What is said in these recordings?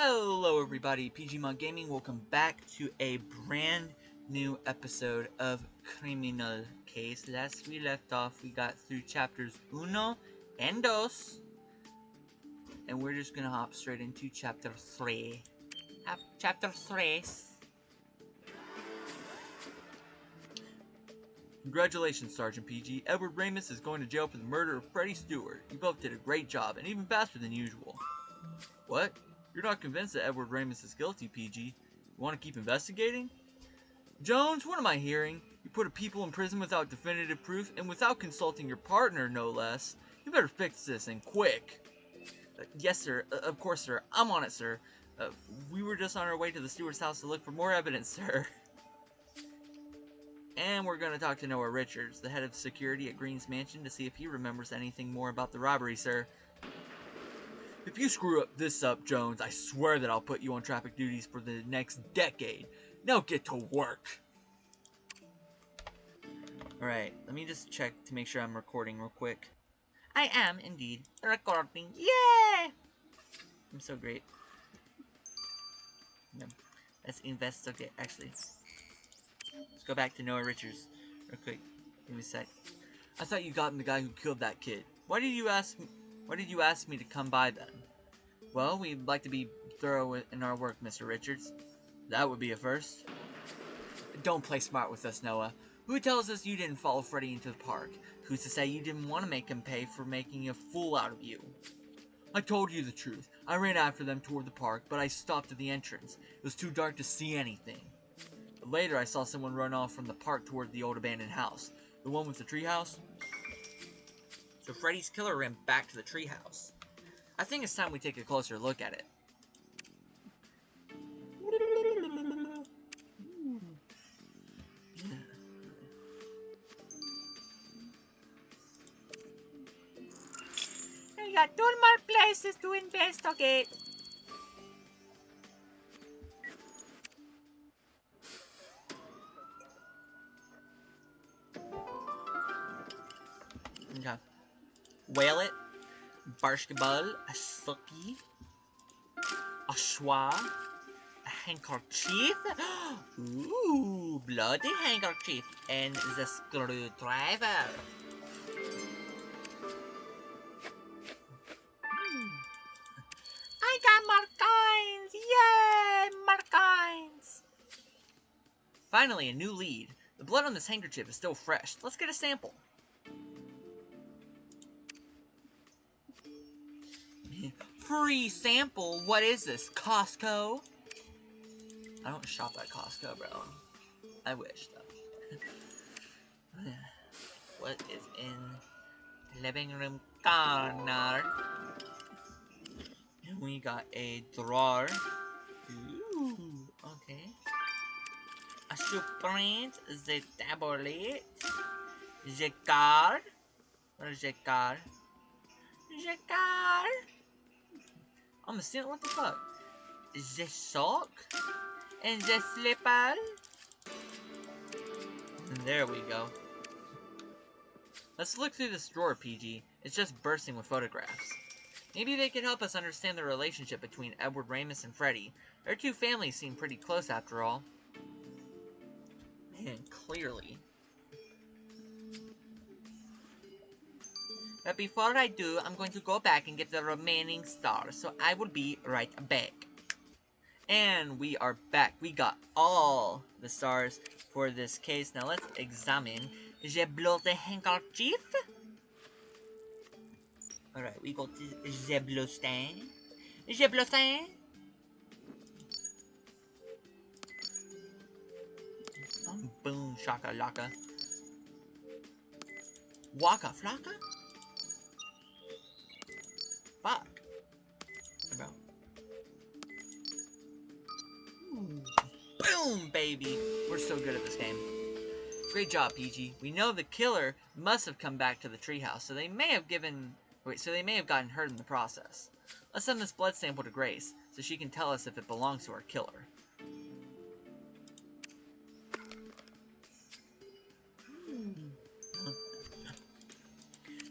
Hello everybody, Pgmod Gaming. Welcome back to a brand new episode of Criminal Case. Last we left off, we got through chapters 1 and 2. And we're just gonna hop straight into chapter 3. Chapter 3. Congratulations, Sergeant PG. Edward Ramus is going to jail for the murder of Freddie Stewart. You both did a great job, and even faster than usual. What? You're not convinced that Edward Ramus is guilty, PG. You want to keep investigating? Jones, what am I hearing? You put people in prison without definitive proof, and without consulting your partner, no less. You better fix this, and quick. Yes, sir. Of course, sir. I'm on it, sir. We were just on our way to the Stewart's house to look for more evidence, sir. And we're going to talk to Noah Richards, the head of security at Green's mansion, to see if he remembers anything more about the robbery, sir. If you screw this up, Jones, I swear that I'll put you on traffic duties for the next decade. Now get to work. Alright, let me just check to make sure I'm recording real quick. I am, indeed, recording. Yay! I'm so great. No. Let's investigate, actually. Let's go back to Noah Richards real quick. Give me a sec. I thought you gotten the guy who killed that kid. Why did you ask me to come by then? Well, we'd like to be thorough in our work, Mr. Richards. That would be a first. Don't play smart with us, Noah. Who tells us you didn't follow Freddy into the park? Who's to say you didn't want to make him pay for making a fool out of you? I told you the truth. I ran after them toward the park, but I stopped at the entrance. It was too dark to see anything. Later, I saw someone run off from the park toward the old abandoned house. The one with the treehouse? So Freddy's killer ran back to the treehouse. I think it's time we take a closer look at it. We got 2 more places to investigate. Okay. Whale it. Basketball, a sucky, a schwa, a handkerchief, ooh, bloody handkerchief, and the screwdriver. I got more coins! Yay! More coins! Finally, a new lead. The blood on this handkerchief is still fresh. Let's get a sample. Free sample? What is this? Costco? I don't shop at Costco, bro. I wish, though. What is in the living room corner? And we got a drawer. Ooh, okay. A surprise, the tablet. The card. What is the card? The card. I'm a student, what the fuck? The sock? And the slipper? And there we go. Let's look through this drawer, PG. It's just bursting with photographs. Maybe they could help us understand the relationship between Edward Ramus and Freddy. Their two families seem pretty close after all. Man, clearly. But before I do, I'm going to go back and get the remaining stars, so I will be right back. And we are back. We got all the stars for this case. Now let's examine the bloody handkerchief. Alright, we got the blue stain. The blue stain. Boom, shaka laka. Waka flocka? Fuck. Bro. Boom, baby. We're so good at this game. Great job, PG. We know the killer must have come back to the treehouse, so they may have gotten hurt in the process. Let's send this blood sample to Grace, so she can tell us if it belongs to our killer.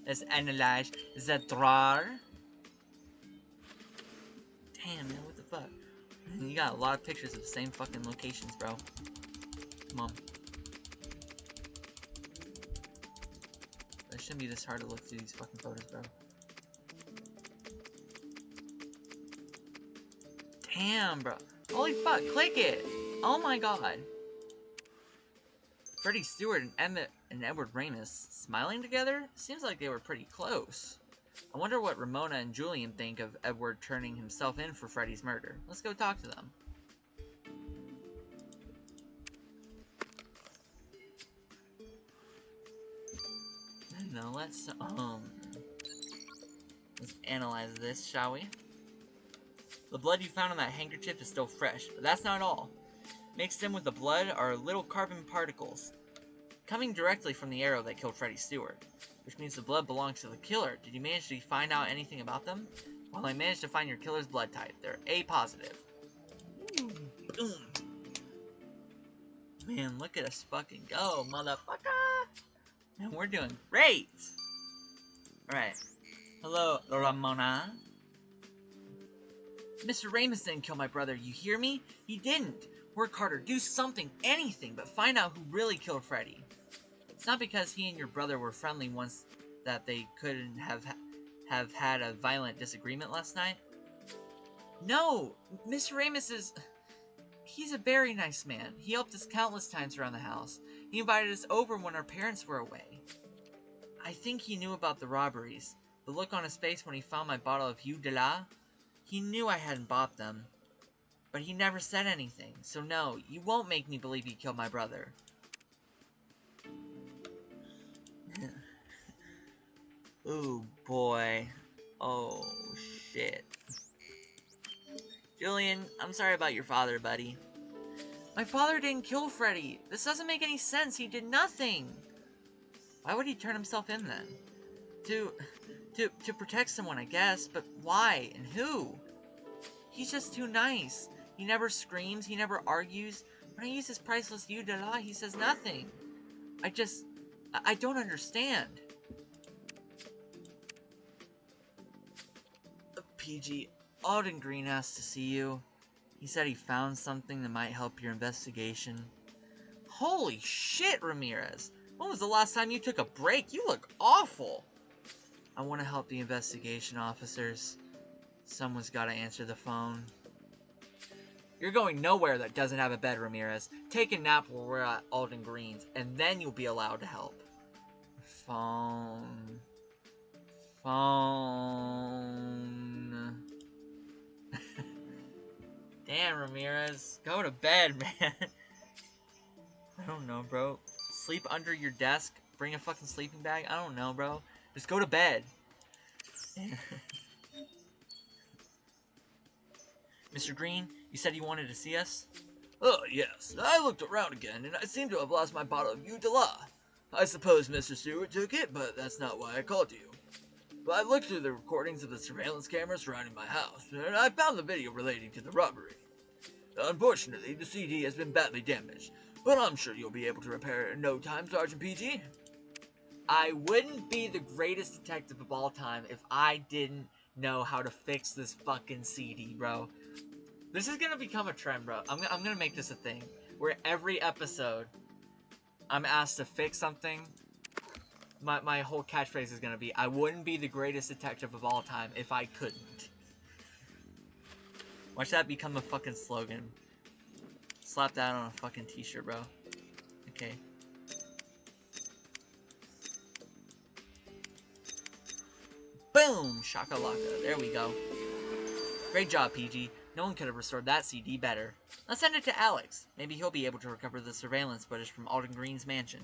Let's analyze the drawer. Damn, man, what the fuck? you got a lot of pictures of the same fucking locations, bro. Come on. It shouldn't be this hard to look through these fucking photos, bro. Damn, bro. Holy fuck, click it! Oh my god. Freddie Stewart and Edward Ramis smiling together? Seems like they were pretty close. I wonder what Ramona and Julian think of Edward turning himself in for Freddie's murder. Let's go talk to them. Now let's analyze this, shall we? The blood you found on that handkerchief is still fresh, but that's not all. Mixed in with the blood are little carbon particles, coming directly from the arrow that killed Freddie Stewart, which means the blood belongs to the killer. Did you manage to find out anything about them? Well, I managed to find your killer's blood type. They're A positive. Man, look at us fucking go, motherfucker! Man, we're doing great! Alright. Hello, Ramona. Mr. Ramis didn't kill my brother, you hear me? He didn't! Work harder, do something, anything, but find out who really killed Freddie. It's not because he and your brother were friendly once that they couldn't have had a violent disagreement last night. No! Mr. Ramis is... He's a very nice man. He helped us countless times around the house. He invited us over when our parents were away. I think he knew about the robberies. The look on his face when he found my bottle of Eau de la. He knew I hadn't bought them. But he never said anything. So no, you won't make me believe he killed my brother. Ooh, boy. Oh, shit. Julian, I'm sorry about your father, buddy. My father didn't kill Freddie. This doesn't make any sense. He did nothing. Why would he turn himself in then? To protect someone, I guess. But why? And who? He's just too nice. He never screams. He never argues. When I use his priceless Eau de la, he says nothing. I don't understand. PG, Alden Green asked to see you. He said he found something that might help your investigation. Holy shit, Ramirez! When was the last time you took a break? You look awful! I want to help the investigation officers. Someone's got to answer the phone. You're going nowhere that doesn't have a bed, Ramirez. Take a nap while we're at Alden Green's, and then you'll be allowed to help. Phone. Damn, Ramirez. Go to bed, man. I don't know, bro. Sleep under your desk. Bring a fucking sleeping bag. I don't know, bro. Just go to bed. Mr. Green, you said you wanted to see us? Oh, yes. I looked around again, and I seem to have lost my bottle of Eau de la. I suppose Mr. Stewart took it, but that's not why I called you. But I looked through the recordings of the surveillance cameras surrounding my house, and I found the video relating to the robbery. Unfortunately, the CD has been badly damaged, but I'm sure you'll be able to repair it in no time, Sergeant PG. I wouldn't be the greatest detective of all time if I didn't know how to fix this fucking CD, bro. This is gonna become a trend, bro. I'm gonna make this a thing, where every episode, I'm asked to fix something. My whole catchphrase is gonna be, I wouldn't be the greatest detective of all time if I couldn't. Watch that become a fucking slogan. Slap that on a fucking t-shirt, bro. Okay. Boom! Shakalaka. There we go. Great job, PG. No one could have restored that CD better. Let's send it to Alex. Maybe he'll be able to recover the surveillance footage from Alden Green's mansion.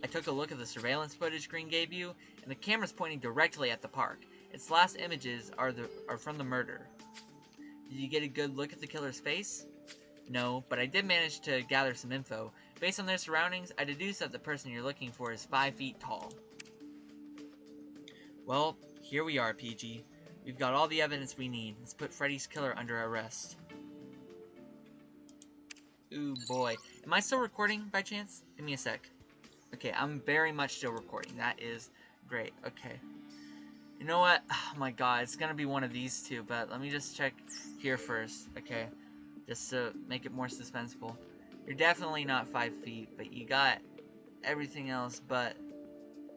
I took a look at the surveillance footage Green gave you, and the camera's pointing directly at the park. Its last images are from the murder. Did you get a good look at the killer's face? No, but I did manage to gather some info. Based on their surroundings, I deduce that the person you're looking for is 5 feet tall. Well, here we are, PG. We've got all the evidence we need. Let's put Freddy's killer under arrest. Ooh, boy. Am I still recording, by chance? Give me a sec. Okay, I'm very much still recording. That is great. Okay. You know what? Oh my god, it's gonna be one of these two, but let me just check here first. Okay. Just to make it more suspenseful. You're definitely not 5 feet, but you got everything else but...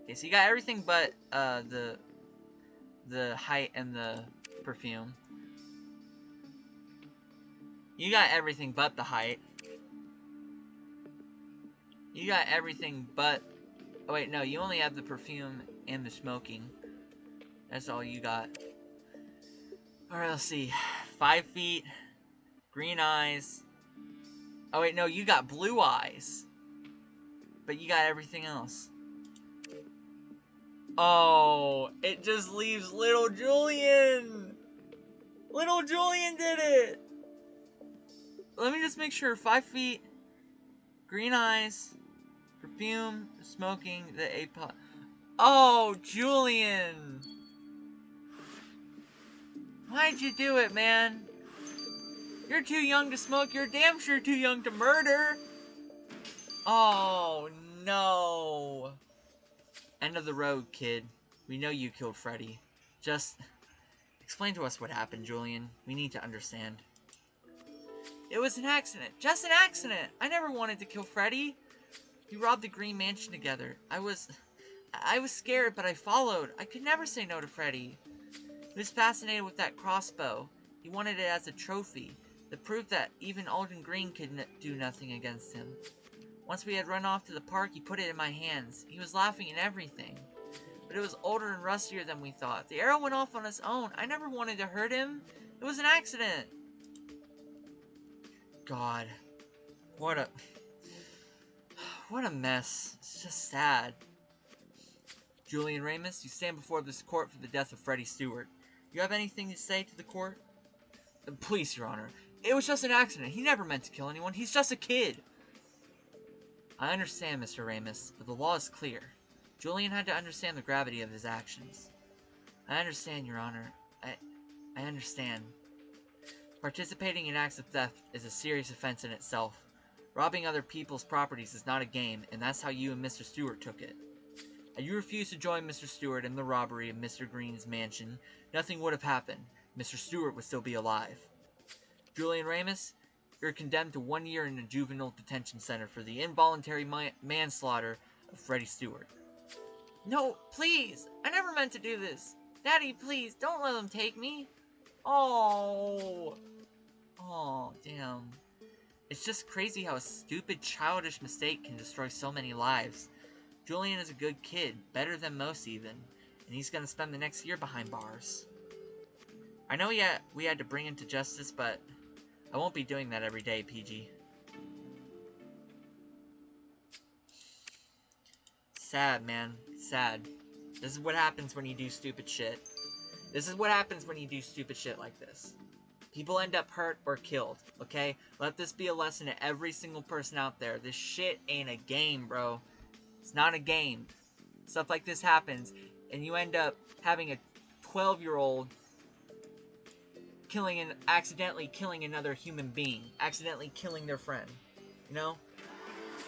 Okay, so you got everything but, the height and the perfume. You got everything but the height. You got everything but... Oh wait, no, you only have the perfume and the smoking. That's all you got. Alright, let's see. 5 feet. Green eyes. Oh wait, no, you got blue eyes. But you got everything else. Oh, it just leaves little Julian. Little Julian did it. Let me just make sure. 5 feet. Green eyes. Perfume. Smoking. The APOD. Oh, Julian. Why'd you do it, man? You're too young to smoke. You're damn sure too young to murder. Oh, no. End of the road, kid. We know you killed Freddy. Just explain to us what happened, Julian. We need to understand. It was an accident. Just an accident. I never wanted to kill Freddy. We robbed the Green Mansion together. I was scared, but I followed. I could never say no to Freddy. He was fascinated with that crossbow. He wanted it as a trophy. The proof that even Alden Green could do nothing against him. Once we had run off to the park, he put it in my hands. He was laughing and everything. But it was older and rustier than we thought. The arrow went off on its own. I never wanted to hurt him. It was an accident. God. What a mess. It's just sad. Julian Ramus, you stand before this court for the death of Freddie Stewart. You have anything to say to the court? Please, Your Honor. It was just an accident. He never meant to kill anyone. He's just a kid. I understand, Mr. Ramus, but the law is clear. Julian had to understand the gravity of his actions. I understand, Your Honor. I understand. Participating in acts of theft is a serious offense in itself. Robbing other people's properties is not a game, and that's how you and Mr. Stewart took it. Had you refused to join Mr. Stewart in the robbery of Mr. Green's mansion, nothing would have happened. Mr. Stewart would still be alive. Julian Ramus, you're condemned to 1 year in a juvenile detention center for the involuntary manslaughter of Freddie Stewart. No, please! I never meant to do this! Daddy, please, don't let them take me! Oh, damn. It's just crazy how a stupid, childish mistake can destroy so many lives. Julian is a good kid, better than most even, and he's gonna spend the next year behind bars. I know we had to bring him to justice, but I won't be doing that every day, PG. Sad, man. Sad. This is what happens when you do stupid shit. This is what happens when you do stupid shit like this. People end up hurt or killed, okay? Let this be a lesson to every single person out there. This shit ain't a game, bro. It's not a game. Stuff like this happens, and you end up having a 12-year-old accidentally killing another human being. Accidentally killing their friend. You know?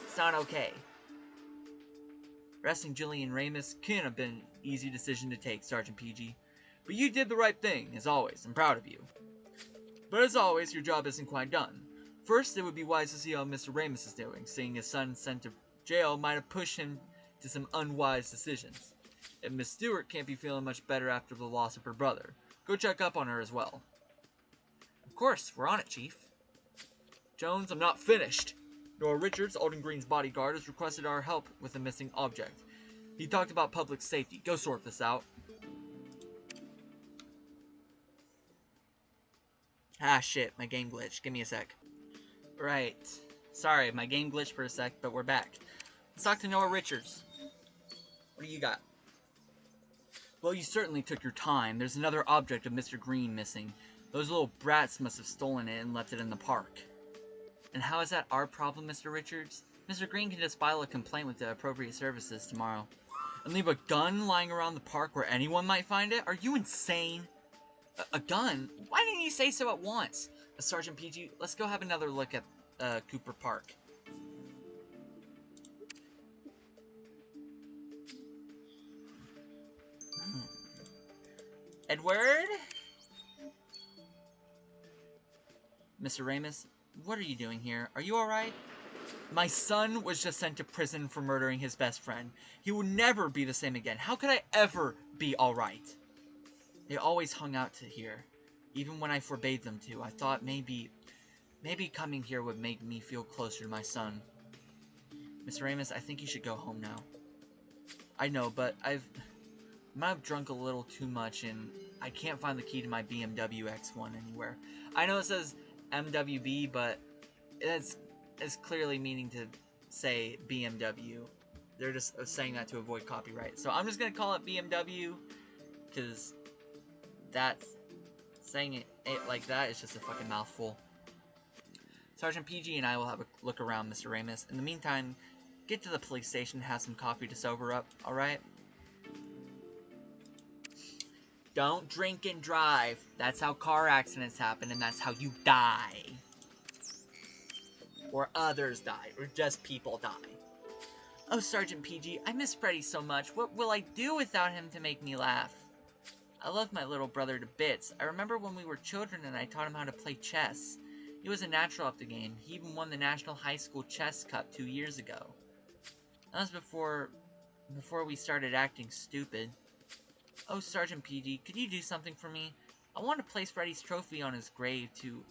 It's not okay. Arresting Julian Ramus couldn't have been an easy decision to take, Sergeant PG. But you did the right thing, as always. I'm proud of you. But as always, your job isn't quite done. First, it would be wise to see how Mr. Ramus is doing. Seeing his son sent to jail might have pushed him to some unwise decisions. And Miss Stewart can't be feeling much better after the loss of her brother. Go check up on her as well. Of course, we're on it, Chief. Jones, I'm not finished. Nora Richards, Alden Green's bodyguard, has requested our help with a missing object. He talked about public safety. Go sort this out. Ah, shit. My game glitched. Give me a sec. Right. Sorry, my game glitched for a sec, but we're back. Let's talk to Nora Richards. What do you got? Well, you certainly took your time. There's another object of Mr. Green missing. Those little brats must have stolen it and left it in the park. And how is that our problem, Mr. Richards? Mr. Green can just file a complaint with the appropriate services tomorrow. And leave a gun lying around the park where anyone might find it? Are you insane? A gun? Why didn't you say so at once? Sergeant PG, let's go have another look at Cooper Park. Edward? Mr. Ramus, what are you doing here? Are you alright? My son was just sent to prison for murdering his best friend. He will never be the same again. How could I ever be alright? They always hung out here, even when I forbade them to. I thought maybe coming here would make me feel closer to my son. Mr. Ramus, I think you should go home now. I know, but I might have drunk a little too much, and I can't find the key to my BMW X1 anywhere. I know it says MWB, but it's clearly meaning to say BMW. They're just saying that to avoid copyright. So I'm just going to call it BMW, because that's saying it like that is just a fucking mouthful. Sergeant PG and I will have a look around, Mr. Ramus. In the meantime, get to the police station and have some coffee to sober up, alright? Don't drink and drive. That's how car accidents happen, and that's how you die. Or others die, or just people die. Oh, Sergeant PG, I miss Freddy so much. What will I do without him to make me laugh? I love my little brother to bits. I remember when we were children and I taught him how to play chess. He was a natural at the game. He even won the National High School Chess Cup 2 years ago. That was before we started acting stupid. Oh, Sergeant PG, could you do something for me? I want to place Freddy's trophy on his grave to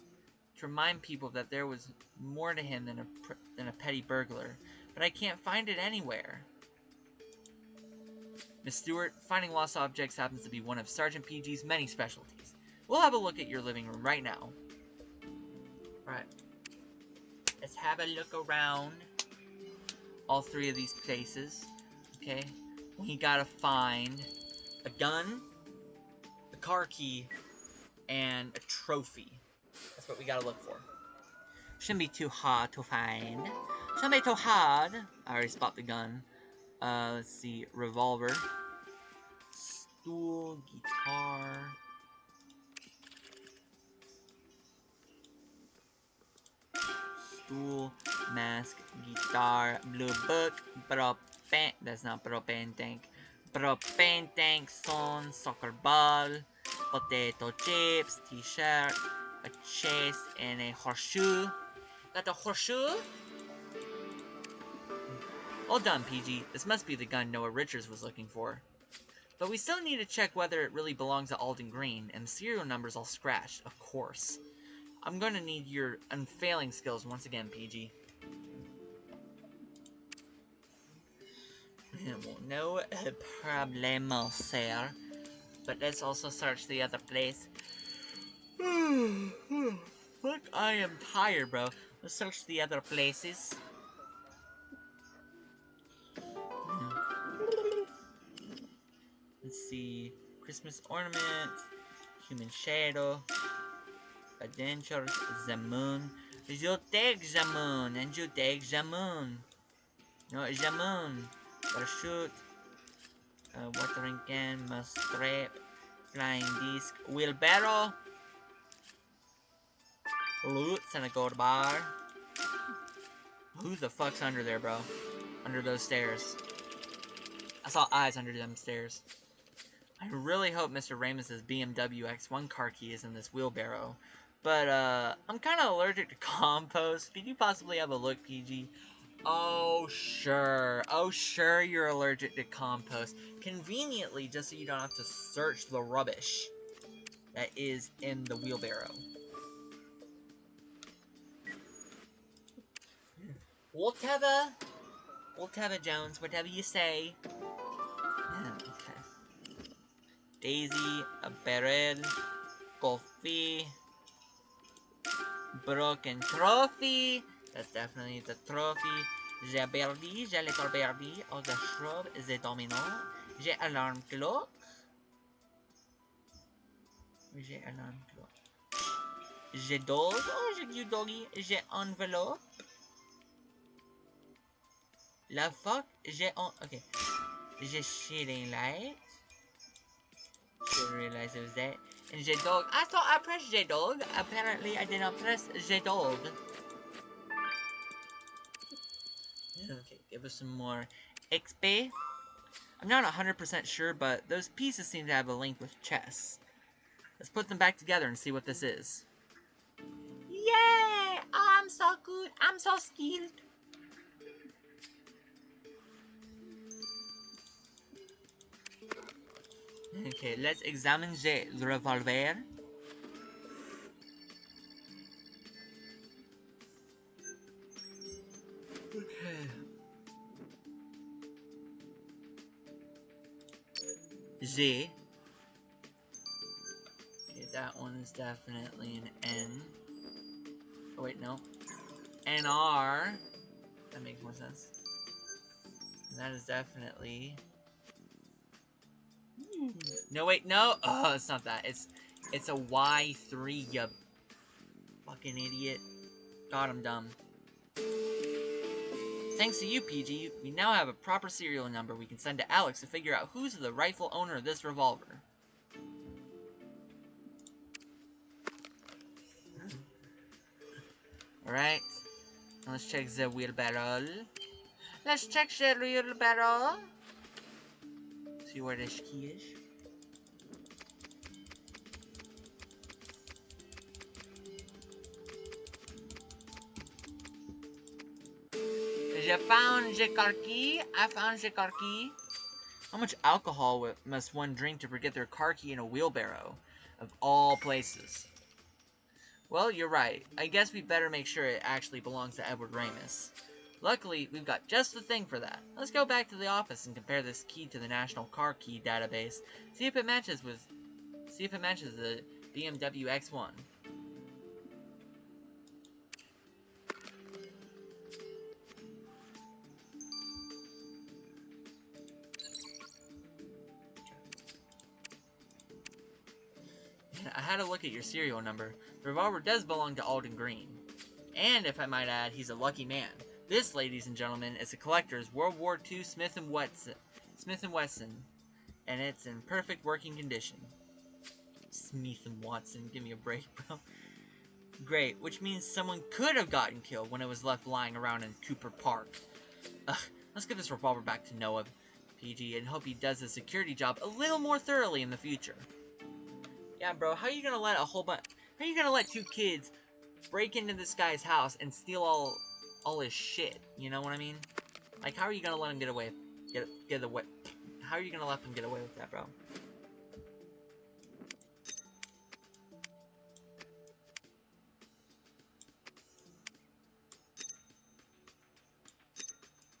remind people that there was more to him than a petty burglar, but I can't find it anywhere. Miss Stewart, finding lost objects happens to be one of Sergeant PG's many specialties. We'll have a look at your living room right now. Right. Let's have a look around all 3 of these places. Okay. We gotta find a gun, a car key, and a trophy. That's what we gotta look for. Shouldn't be too hard to find. Shouldn't be too hard. I already spot the gun. Let's see. Revolver. Stool. Guitar. Stool. Mask. Guitar. Blue book. Propane. That's not propane tank. Propane tank. Sun. Soccer ball. Potato chips. T-shirt. A chase and a horseshoe. Got the horseshoe? All done, PG. This must be the gun Noah Richards was looking for. But we still need to check whether it really belongs to Alden Green, and the serial number's all scratched, of course. I'm gonna need your unfailing skills once again, PG. No problemo, sir. But let's also search the other place. Look, I am tired, bro. Let's search the other places. Let's see. Christmas ornament. Human shadow. Adventures. The moon. You take the moon. And you take the moon. No, the moon. Parachute. Watering can. Must strap. Flying disc. Wheelbarrow. Loots and a gold bar. Who the fuck's under there, bro? Under those stairs. I saw eyes under them stairs. I really hope Mr. Ramus's BMW X1 car key is in this wheelbarrow. But, I'm kind of allergic to compost. Could you possibly have a look, PG? Oh, sure. Oh, sure you're allergic to compost. Conveniently, just so you don't have to search the rubbish that is in the wheelbarrow. Whatever, Jones, whatever you say. Okay. Daisy, a barrel, coffee, broken trophy. That's definitely the trophy. J'ai birdie, j'ai little birdie. Oh, the shrub, the domino. J'ai alarm clock. J'ai alarm clock. J'ai dog. Oh, j'ai cute doggy. J'ai envelope. La fuck? J'ai on... Okay. J'ai shielding light. Didn't realize it was that. And J-Dog. I thought I pressed J-Dog. Apparently I did not press J-Dog. give us some more XP. I'm not 100% sure, but those pieces seem to have a link with chess. Let's put them back together and see what this is. Yay! I'm so good. I'm so skilled. Okay, let's examine the revolver. Okay. Z. Okay, that one is definitely an N. Oh wait, no. NR. That makes more sense. And that is definitely... No, wait, no! Oh, it's not that. It's a Y3, you fucking idiot. God, I'm dumb. Thanks to you, PG, we now have a proper serial number we can send to Alex to figure out who's the rightful owner of this revolver. Alright. Let's check the wheelbarrow. Let's check the wheelbarrow. See where this key is. I found the car key. I found the car key. How much alcohol must one drink to forget their car key in a wheelbarrow? Of all places. Well, you're right. I guess we better make sure it actually belongs to Edward Ramus. Luckily, we've got just the thing for that. Let's go back to the office and compare this key to the National Car Key database. See if it matches the BMW X1. I had a look at your serial number. The revolver does belong to Alden Green. And if I might add, he's a lucky man. This, ladies and gentlemen, is a collector's World War II Smith & Wesson, and it's in perfect working condition. Smith & Wesson, give me a break, bro. Great, which means someone could have gotten killed when it was left lying around in Cooper Park. Let's give this revolver back to Noah, PG, and hope he does his security job a little more thoroughly in the future. Yeah, bro, how are you gonna let two kids break into this guy's house and steal all his shit? You know what I mean? Like, how are you gonna let him get away? How are you gonna let them get away with that, bro?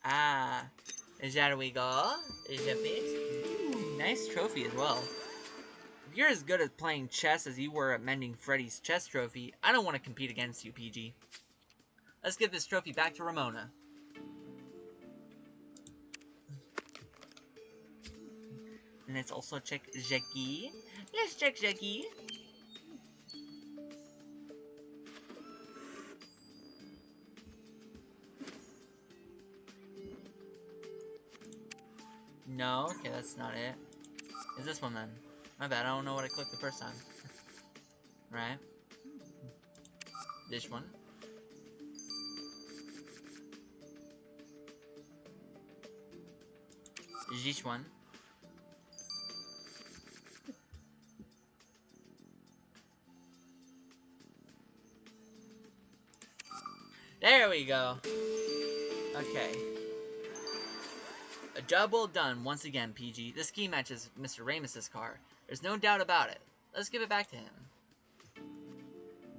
Ah, there we go. Is that it? Ooh, nice trophy as well. If you're as good at playing chess as you were at mending Freddy's chess trophy, I don't want to compete against you, PG. Let's give this trophy back to Ramona. And let's also check Jackie. Let's check Jackie. No, okay, that's not it. Is this one then? My bad, I don't know what I clicked the first time. Right. This one. This one. There we go. Okay. A job well done once again, PG. This key matches Mr. Ramus's car. There's no doubt about it. Let's give it back to him.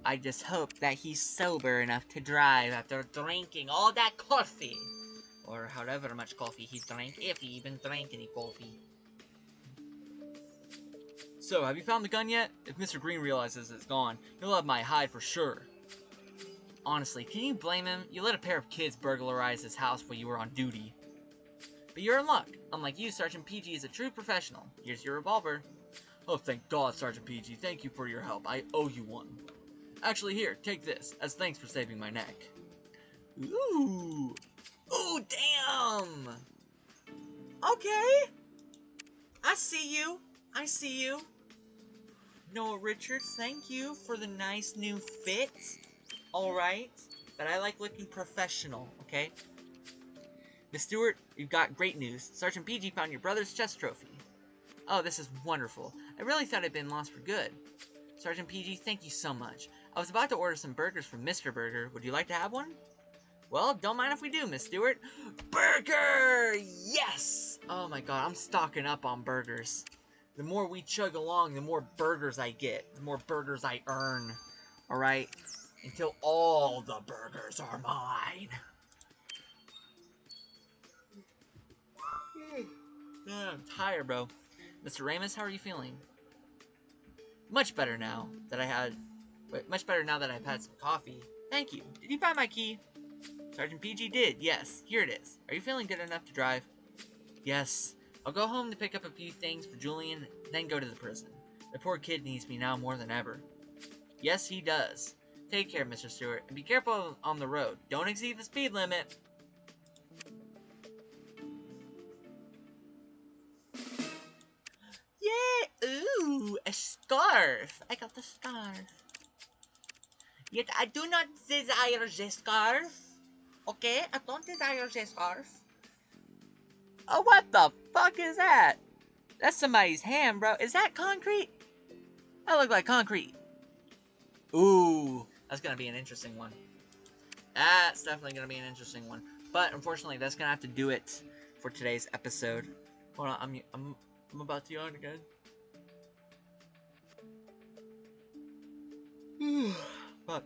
I just hope that he's sober enough to drive after drinking all that coffee. Or however much coffee he drank, if he even drank any coffee. So, have you found the gun yet? If Mr. Green realizes it's gone, he'll have my hide for sure. Honestly, can you blame him? You let a pair of kids burglarize his house while you were on duty. But you're in luck. Unlike you, Sergeant PG is a true professional. Here's your revolver. Oh, thank God, Sergeant PG. Thank you for your help. I owe you one. Actually, here, take this, as thanks for saving my neck. Ooh. Ooh, damn! Okay. I see you. I see you. Noah Richards, thank you for the nice new fit. Alright. But I like looking professional, okay? Miss Stewart, you've got great news. Sergeant PG found your brother's chess trophy. Oh, this is wonderful. I really thought I'd been lost for good. Sergeant PG, thank you so much. I was about to order some burgers from Mr. Burger. Would you like to have one? Well, don't mind if we do, Miss Stewart. Burger! Yes! Oh my god, I'm stocking up on burgers. The more we chug along, the more burgers I get. The more burgers I earn. Alright? Until all the burgers are mine. I'm tired, bro. Mr. Ramus, how are you feeling? Much better now that I've had some coffee. Thank you. Did you find my key? Sergeant PG did, yes. Here it is. Are you feeling good enough to drive? Yes. I'll go home to pick up a few things for Julian, then go to the prison. The poor kid needs me now more than ever. Yes, he does. Take care, Mr. Stewart, and be careful on the road. Don't exceed the speed limit. Yeah, ooh, a scarf. I got the scarf. Yet I do not desire the scarf. Okay, I don't desire the scarf. Oh, what the fuck is that? That's somebody's hand, bro. Is that concrete? That look like concrete. Ooh, that's gonna be an interesting one. That's definitely gonna be an interesting one. But unfortunately, that's gonna have to do it for today's episode. Hold on, I'm about to yawn again. But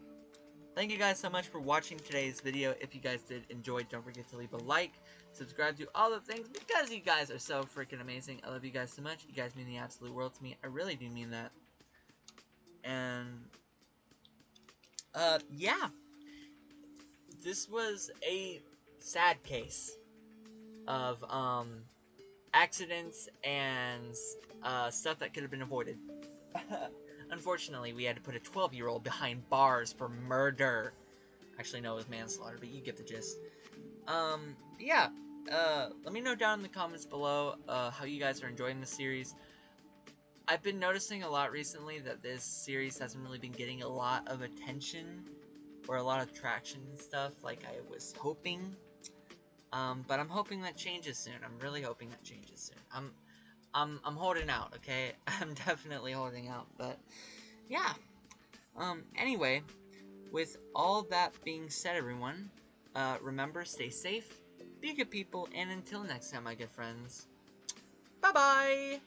thank you guys so much for watching today's video. If you guys did enjoy, don't forget to leave a like, subscribe, do all the things because you guys are so freaking amazing. I love you guys so much. You guys mean the absolute world to me. I really do mean that. And yeah. This was a sad case of accidents and stuff that could have been avoided. Unfortunately, we had to put a 12-year-old behind bars for murder. Actually, no, it was manslaughter, but you get the gist. Yeah. Let me know down in the comments below how you guys are enjoying the series. I've been noticing a lot recently that this series hasn't really been getting a lot of attention or a lot of traction and stuff like I was hoping. But I'm hoping that changes soon. I'm really hoping that changes soon. I'm holding out, okay? I'm definitely holding out, but yeah. Anyway, with all that being said, everyone, remember, stay safe, be good people, and until next time, my good friends, bye-bye!